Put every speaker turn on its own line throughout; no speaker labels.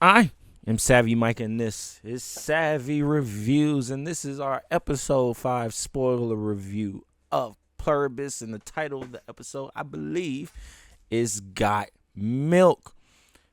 I am Savvy Mike, and this is Savvy Reviews, and this is our episode 5 spoiler review of Pluribus. And the title of the episode, I believe, is Got Milk.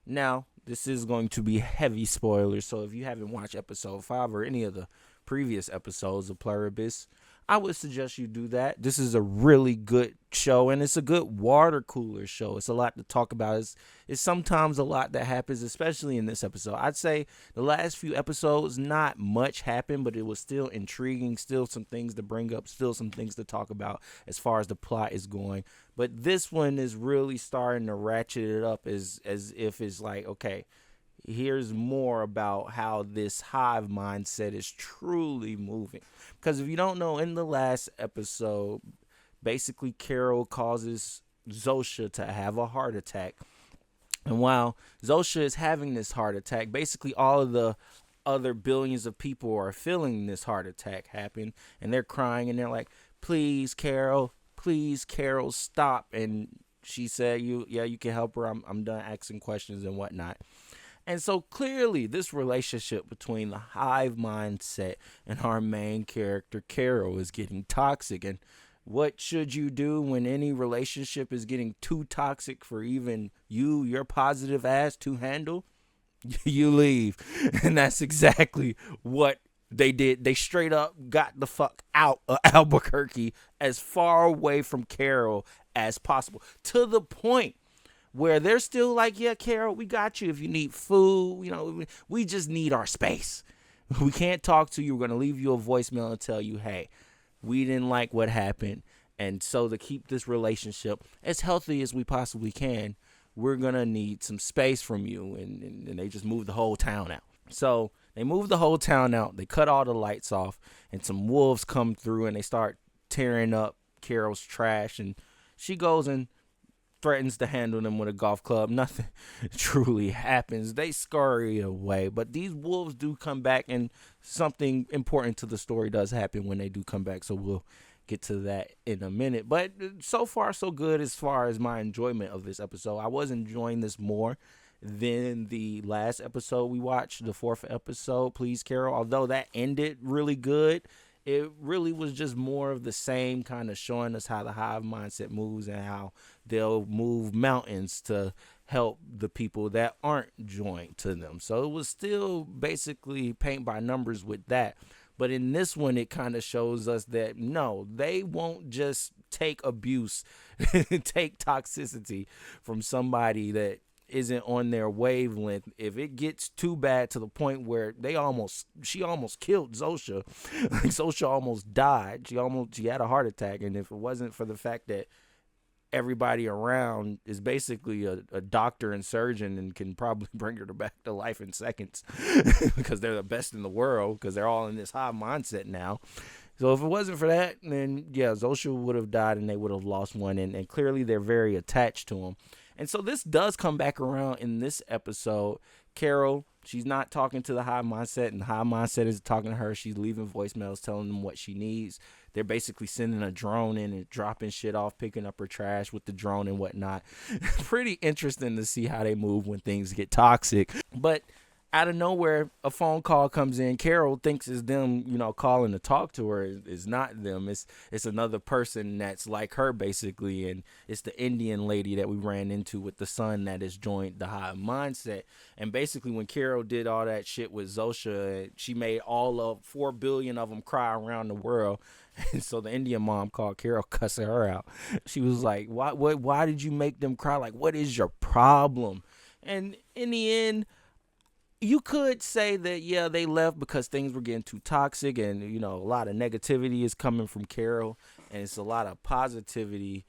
Now, this is going to be heavy spoilers, so if you haven't watched episode 5 or any of the previous episodes of Pluribus, I would suggest you do that. This is a really good show, and it's a good water cooler show. It's a lot to talk about. It's sometimes a lot that happens, especially in this episode. I'd say the last few episodes, not much happened, but it was still intriguing, still some things to bring up, still some things to talk about as far as the plot is going. But this one is really starting to ratchet it up as if it's like, okay, here's more about how this hive mindset is truly moving. Because if you don't know, in the last episode, basically Carol causes Zosha to have a heart attack. And while Zosha is having this heart attack, basically all of the other billions of people are feeling this heart attack happen. And they're crying and they're like, please, Carol, stop. And she said, you can help her. I'm done asking questions and whatnot. And so clearly this relationship between the hive mindset and our main character, Carol, is getting toxic. And what should you do when any relationship is getting too toxic for even your positive ass to handle? You leave. And that's exactly what they did. They straight up got the fuck out of Albuquerque, as far away from Carol as possible, to the point where they're still like, yeah, Carol, we got you if you need food. We just need our space. We can't talk to you. We're going to leave you a voicemail and tell you, hey, we didn't like what happened. And so to keep this relationship as healthy as we possibly can, we're going to need some space from you. And they just moved the whole town out. So they moved the whole town out. They cut all the lights off, and some wolves come through and they start tearing up Carol's trash. And she goes and threatens to handle them with a golf club. Nothing truly happens. They scurry away. But these wolves do come back, and something important to the story does happen when they do come back. So we'll get to that in a minute. But so far, so good as far as my enjoyment of this episode. I was enjoying this more than the last episode we watched, the 4th episode, Please, Carol. Although that ended really good, it really was just more of the same, kind of showing us how the hive mindset moves and how they'll move mountains to help the people that aren't joined to them. So it was still basically paint by numbers with that. But in this one, it kind of shows us that, no, they won't just take abuse, take toxicity from somebody that isn't on their wavelength. If it gets too bad to the point where she almost killed Zosha, like Zosha almost died. She had a heart attack, and if it wasn't for the fact that everybody around is basically a doctor and surgeon and can probably bring her back to life in seconds because they're the best in the world, because they're all in this high mindset now. So if it wasn't for that, then yeah, Zosha would have died and they would have lost one, and clearly they're very attached to him. And so this does come back around in this episode. Carol, she's not talking to the high mindset, and the high mindset is talking to her. She's leaving voicemails telling them what she needs. They're basically sending a drone in and dropping shit off, picking up her trash with the drone and whatnot. Pretty interesting to see how they move when things get toxic. But out of nowhere, a phone call comes in. Carol thinks it's them, calling to talk to her. It's not them. It's another person that's like her, basically. And it's the Indian lady that we ran into with the son that has joined the hive mindset. And basically, when Carol did all that shit with Zosha, she made all of 4 billion of them cry around the world. And so the Indian mom called Carol, cussing her out. She was like, why did you make them cry? Like, what is your problem? And in the end, you could say that, yeah, they left because things were getting too toxic, and, a lot of negativity is coming from Carol, and it's a lot of positivity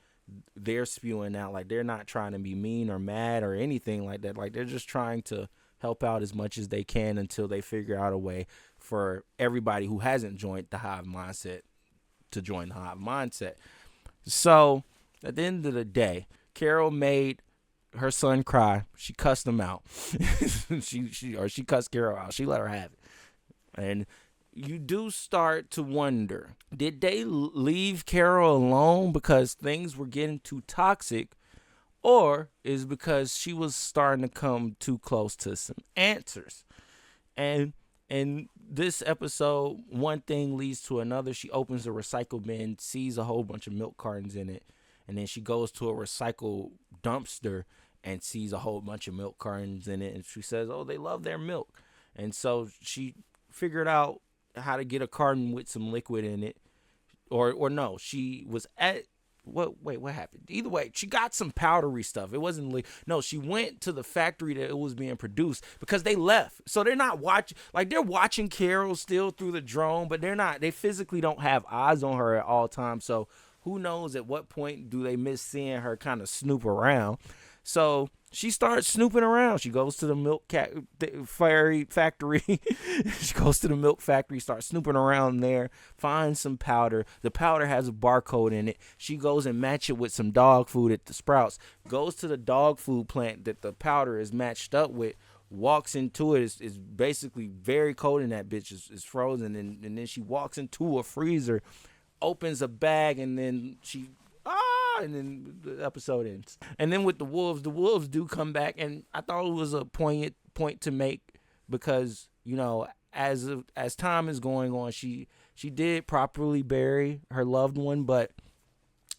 they're spewing out. Like, they're not trying to be mean or mad or anything like that. Like, they're just trying to help out as much as they can until they figure out a way for everybody who hasn't joined the hive mindset to join the hive mindset. So at the end of the day, Carol made her son cry. She cussed him out. she cussed Carol out. She let her have it. And you do start to wonder, did they leave Carol alone because things were getting too toxic, or is because she was starting to come too close to some answers. And in this episode, one thing leads to another. She opens a recycle bin, sees a whole bunch of milk cartons in it, and then she goes to a recycle dumpster and sees a whole bunch of milk cartons in it, and she says, "Oh, they love their milk." And so she figured out how to get a carton with some liquid in it, or no, she was at what happened? Either way, she got some powdery stuff. It wasn't no, she went to the factory that it was being produced because they left. So they're not watching, like they're watching Carol still through the drone, but they physically don't have eyes on her at all times. So who knows at what point do they miss seeing her kind of snoop around. So she starts snooping around. She goes to the factory. She goes to the milk factory, starts snooping around there, finds some powder. The powder has a barcode in it. She goes and matches it with some dog food at the Sprouts. Goes to the dog food plant that the powder is matched up with. Walks into it. It's basically very cold in that bitch. It's frozen. And then she walks into a freezer, opens a bag, and then and then the episode ends. And then with the wolves do come back, and I thought it was a poignant point to make because, you know, as time is going on, she did properly bury her loved one, but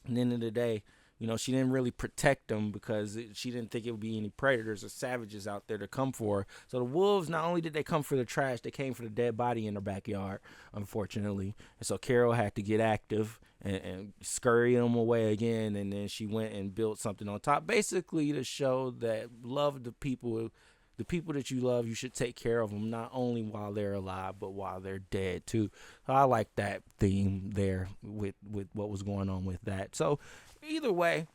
at the end of the day, you know, she didn't really protect them because she didn't think it would be any predators or savages out there to come for her. So the wolves, not only did they come for the trash, they came for the dead body in her backyard, unfortunately. And so Carol had to get active and scurry them away again. And then she went and built something on top, basically to show that love the people that you love, you should take care of them, not only while they're alive, but while they're dead too. So I like that theme there with what was going on with that. So either way,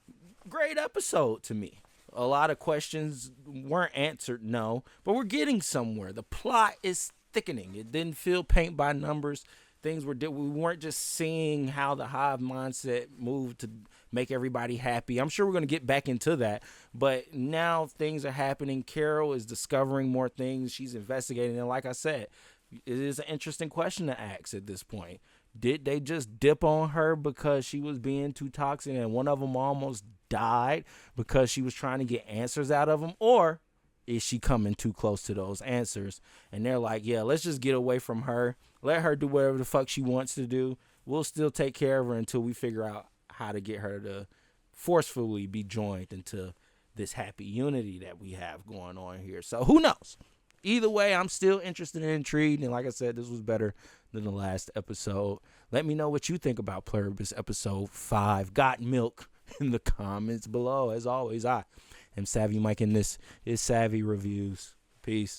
great episode to me. A lot of questions weren't answered, no, but we're getting somewhere. The plot is thickening. It didn't feel paint by numbers. We weren't just seeing how the hive mindset moved to make everybody happy. I'm sure we're going to get back into that, but now things are happening. Carol is discovering more things. She's investigating, and like I said, it is an interesting question to ask at this point. Did they just dip on her because she was being too toxic and one of them almost died because she was trying to get answers out of them? Or is she coming too close to those answers? And they're like, yeah, let's just get away from her. Let her do whatever the fuck she wants to do. We'll still take care of her until we figure out how to get her to forcefully be joined into this happy unity that we have going on here. So who knows? Either way, I'm still interested and intrigued. And like I said, this was better than the last episode. Let me know what you think about Pluribus episode 5, Got Milk, in the comments below. As always, I am Savvy Mike, and this is Savvy Reviews. Peace.